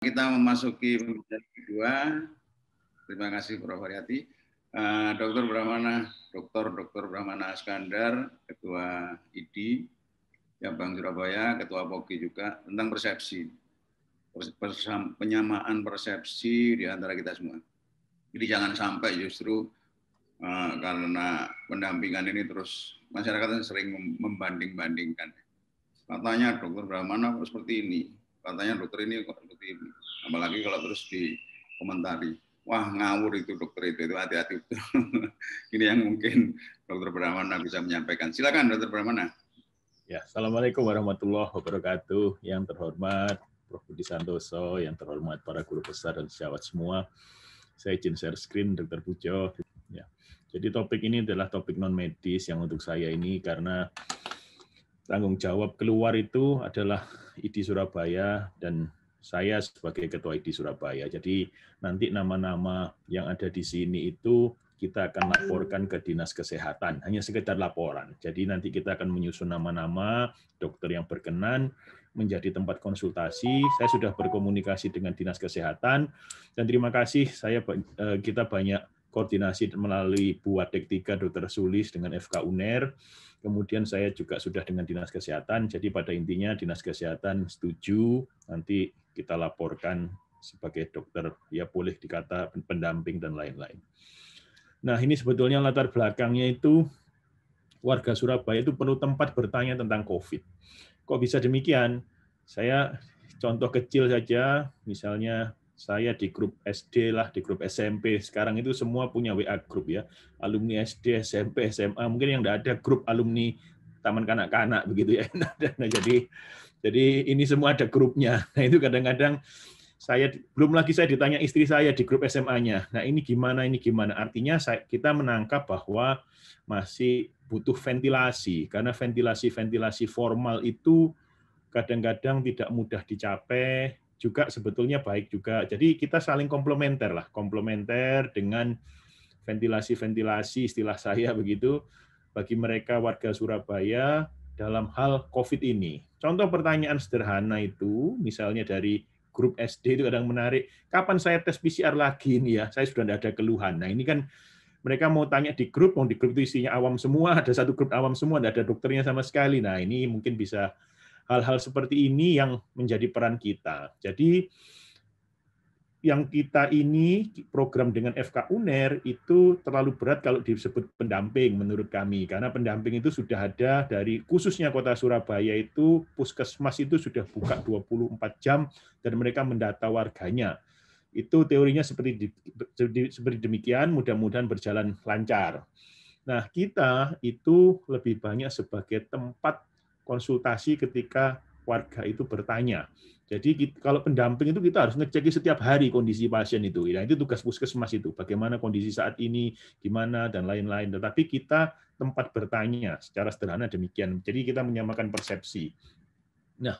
Kita memasuki pembicaraan kedua. Terima kasih Prof. Haryati. Dr. Brahmana Iskandar, Ketua ID Cabang Surabaya, Ketua POGI juga, tentang persepsi. Penyamaan persepsi di antara kita semua. Jadi jangan sampai justru karena pendampingan ini terus masyarakat sering membanding-bandingkan. Katanya Dr. Brahmana seperti ini, katanya dokter ini kok seperti ini. Apalagi kalau terus dikomentari, wah ngawur itu dokter itu hati-hati. Ini yang mungkin Dr. Brahmana bisa menyampaikan. Silakan Dr. Brahmana. Ya, Assalamualaikum warahmatullahi wabarakatuh. Yang terhormat Prof. Budi Santoso, yang terhormat para guru besar dan sejawat semua. Saya izin share screen Dr. Pujo. Ya. Jadi topik ini adalah topik non medis yang untuk saya ini karena tanggung jawab keluar itu adalah ID Surabaya dan saya sebagai Ketua ID Surabaya. Jadi nanti nama-nama yang ada di sini itu kita akan laporkan ke Dinas Kesehatan, hanya sekedar laporan. Jadi nanti kita akan menyusun nama-nama dokter yang berkenan menjadi tempat konsultasi. Saya sudah berkomunikasi dengan Dinas Kesehatan dan terima kasih kita banyak koordinasi melalui Bu Wadek 3 Dr. Sulis dengan FK UNER. Kemudian saya juga sudah dengan Dinas Kesehatan. Jadi pada intinya Dinas Kesehatan setuju, nanti kita laporkan sebagai dokter, ya boleh dikata pendamping dan lain-lain. Nah, ini sebetulnya latar belakangnya itu warga Surabaya itu perlu tempat bertanya tentang COVID. Kok bisa demikian? Saya contoh kecil saja, misalnya saya di grup SD lah, di grup SMP, sekarang itu semua punya WA grup ya, alumni SD, SMP, SMA, mungkin yang tidak ada grup alumni taman kanak-kanak begitu ya. Nah, jadi ini semua ada grupnya. Nah itu kadang-kadang belum lagi saya ditanya istri saya di grup SMA-nya. Nah ini gimana, Artinya kita menangkap bahwa masih butuh ventilasi, karena ventilasi formal itu kadang-kadang tidak mudah dicapai, juga sebetulnya baik juga. Jadi kita saling komplementer dengan ventilasi istilah saya begitu, bagi mereka warga Surabaya dalam hal COVID ini. Contoh pertanyaan sederhana itu, misalnya dari grup SD itu kadang menarik, kapan saya tes PCR lagi ini ya, saya sudah tidak ada keluhan. Nah ini kan mereka mau tanya di grup itu isinya awam semua, ada satu grup awam semua, tidak ada dokternya sama sekali. Nah ini mungkin bisa hal-hal seperti ini yang menjadi peran kita. Jadi yang kita ini program dengan FK UNER itu terlalu berat kalau disebut pendamping menurut kami, karena pendamping itu sudah ada dari khususnya Kota Surabaya itu puskesmas itu sudah buka 24 jam dan mereka mendata warganya. Itu teorinya seperti demikian, mudah-mudahan berjalan lancar. Nah, kita itu lebih banyak sebagai tempat konsultasi ketika warga itu bertanya. Jadi kalau pendamping itu kita harus ngecek setiap hari kondisi pasien itu. Nah, itu tugas puskesmas itu. Bagaimana kondisi saat ini, gimana, dan lain-lain. Tetapi kita tempat bertanya secara sederhana demikian. Jadi kita menyamakan persepsi. Nah,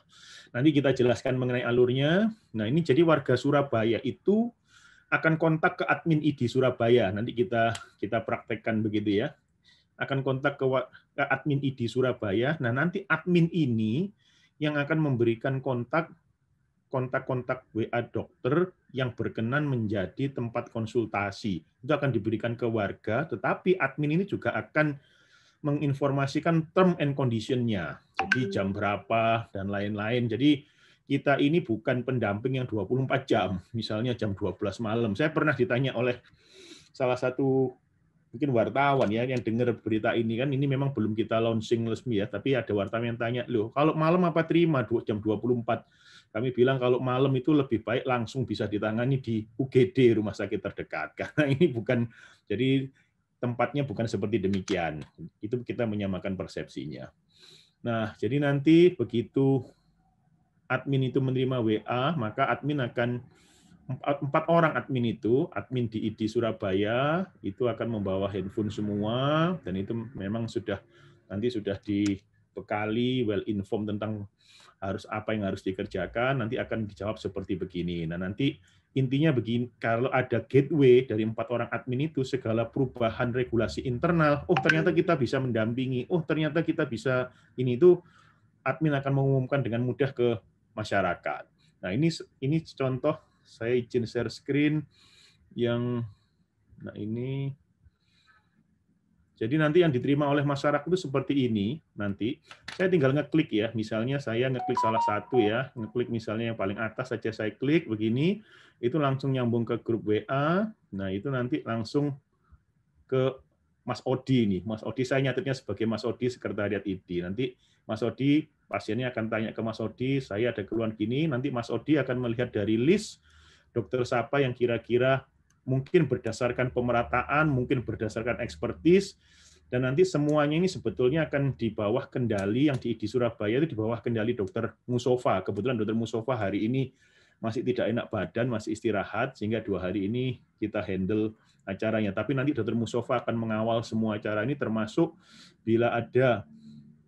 nanti kita jelaskan mengenai alurnya. Nah, ini jadi warga Surabaya itu akan kontak ke admin ID Surabaya. Nanti kita praktekkan begitu ya. Akan kontak ke admin ID Surabaya. Nah, nanti admin ini yang akan memberikan kontak WA dokter yang berkenan menjadi tempat konsultasi. Itu akan diberikan ke warga, tetapi admin ini juga akan menginformasikan term and condition-nya. Jadi jam berapa dan lain-lain. Jadi kita ini bukan pendamping yang 24 jam, misalnya jam 12 malam. Saya pernah ditanya oleh salah satu mungkin wartawan ya yang dengar berita ini, kan ini memang belum kita launching resmi ya, tapi ada wartawan yang tanya, loh kalau malam apa terima jam 24? Kami bilang kalau malam itu lebih baik langsung bisa ditangani di UGD, rumah sakit terdekat, karena ini bukan, jadi tempatnya bukan seperti demikian. Itu kita menyamakan persepsinya. Nah, jadi nanti begitu admin itu menerima WA, maka admin akan 4 orang admin itu, admin di ID Surabaya itu akan membawa handphone semua, dan itu memang nanti sudah dibekali, well informed tentang apa yang harus dikerjakan, nanti akan dijawab seperti begini. Nah nanti intinya begini, kalau ada gateway dari 4 orang admin itu, segala perubahan regulasi internal, oh ternyata kita bisa mendampingi, oh ternyata kita bisa ini itu, admin akan mengumumkan dengan mudah ke masyarakat. Nah ini contoh, saya izin share screen yang, nah ini, jadi nanti yang diterima oleh masyarakat itu seperti ini. Nanti saya tinggal ngeklik ya, misalnya saya ngeklik salah satu ya, ngeklik misalnya yang paling atas saja saya klik begini, itu langsung nyambung ke grup WA. Nah itu nanti langsung ke Mas Odi nih. Mas Odi, saya nyatetnya sebagai Mas Odi Sekretariat ID. Nanti Mas Odi, pasiennya akan tanya ke Mas Odi, saya ada keluhan gini, nanti Mas Odi akan melihat dari list dokter siapa yang kira-kira mungkin berdasarkan pemerataan, mungkin berdasarkan ekspertis, dan nanti semuanya ini sebetulnya akan di bawah kendali yang di Surabaya itu di bawah kendali Dokter Musofa. Kebetulan Dokter Musofa hari ini masih tidak enak badan, masih istirahat, sehingga 2 hari ini kita handle acaranya. Tapi nanti Dokter Musofa akan mengawal semua acara ini, termasuk bila ada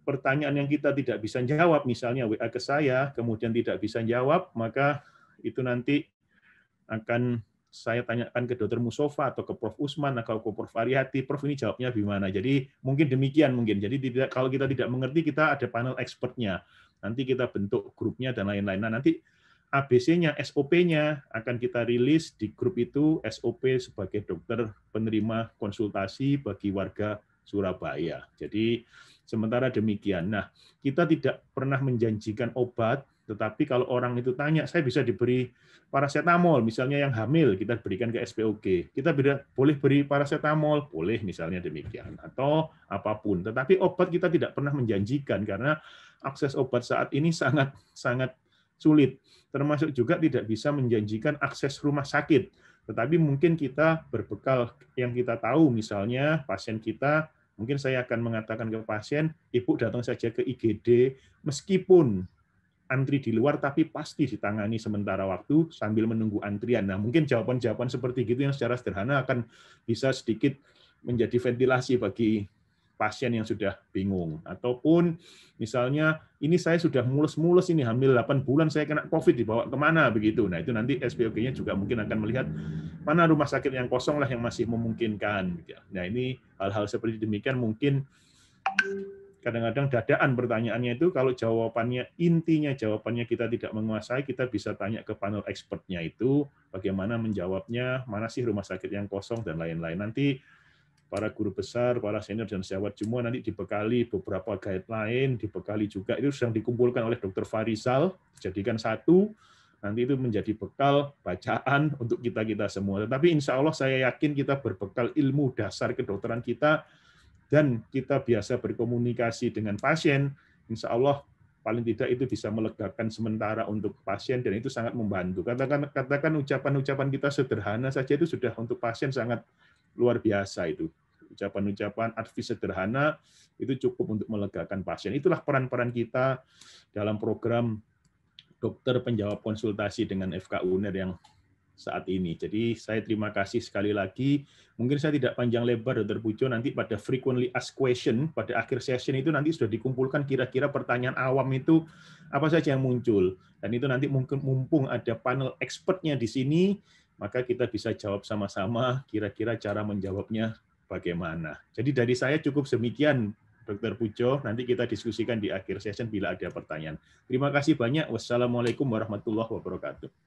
pertanyaan yang kita tidak bisa jawab, misalnya WA ke saya, kemudian tidak bisa jawab, maka itu nanti akan saya tanyakan ke Dokter Musofa atau ke Prof. Usman atau ke Prof. Aryati, Prof ini jawabnya gimana. Jadi mungkin demikian mungkin. Jadi kalau kita tidak mengerti, kita ada panel expertnya. Nanti kita bentuk grupnya dan lain-lain. Nah nanti ABC-nya, SOP-nya akan kita rilis di grup itu, SOP sebagai dokter penerima konsultasi bagi warga Surabaya. Jadi sementara demikian. Nah, kita tidak pernah menjanjikan obat, tetapi kalau orang itu tanya, saya bisa diberi paracetamol, misalnya yang hamil, kita berikan ke SPOG. Kita boleh beri paracetamol, boleh misalnya demikian, atau apapun. Tetapi obat kita tidak pernah menjanjikan, karena akses obat saat ini sangat sulit. Termasuk juga tidak bisa menjanjikan akses rumah sakit. Tetapi mungkin kita berbekal yang kita tahu, misalnya pasien kita, mungkin saya akan mengatakan ke pasien, Ibu datang saja ke IGD, meskipun antri di luar, tapi pasti ditangani sementara waktu sambil menunggu antrian. Nah, mungkin jawaban-jawaban seperti gitu yang secara sederhana akan bisa sedikit menjadi ventilasi bagi pasien yang sudah bingung. Ataupun misalnya, ini saya sudah mulus-mulus ini, hamil 8 bulan, saya kena COVID, dibawa kemana, begitu. Nah, itu nanti SPOG-nya juga mungkin akan melihat mana rumah sakit yang kosong lah yang masih memungkinkan. Nah, ini hal-hal seperti demikian mungkin kadang-kadang dadaan pertanyaannya itu, kalau jawabannya, intinya jawabannya kita tidak menguasai, kita bisa tanya ke panel expertnya itu, bagaimana menjawabnya, mana sih rumah sakit yang kosong, dan lain-lain. Nanti para guru besar, para senior dan sejawat semua nanti dibekali beberapa guideline, dibekali juga, itu sedang dikumpulkan oleh Dr. Farisal, dijadikan satu, nanti itu menjadi bekal bacaan untuk kita-kita semua. Tetapi insya Allah saya yakin kita berbekal ilmu dasar kedokteran kita, dan kita biasa berkomunikasi dengan pasien, insya Allah paling tidak itu bisa melegakan sementara untuk pasien, dan itu sangat membantu. Katakan ucapan-ucapan kita sederhana saja itu sudah untuk pasien sangat luar biasa itu. Ucapan-ucapan advice sederhana itu cukup untuk melegakan pasien. Itulah peran-peran kita dalam program dokter penjawab konsultasi dengan FK UNER yang saat ini. Jadi saya terima kasih sekali lagi. Mungkin saya tidak panjang lebar, Dr. Pujo, nanti pada frequently asked question, pada akhir session itu nanti sudah dikumpulkan kira-kira pertanyaan awam itu apa saja yang muncul. Dan itu nanti mungkin mumpung ada panel expertnya di sini, maka kita bisa jawab sama-sama kira-kira cara menjawabnya bagaimana. Jadi dari saya cukup demikian, Dr. Pujo. Nanti kita diskusikan di akhir session bila ada pertanyaan. Terima kasih banyak. Wassalamualaikum warahmatullahi wabarakatuh.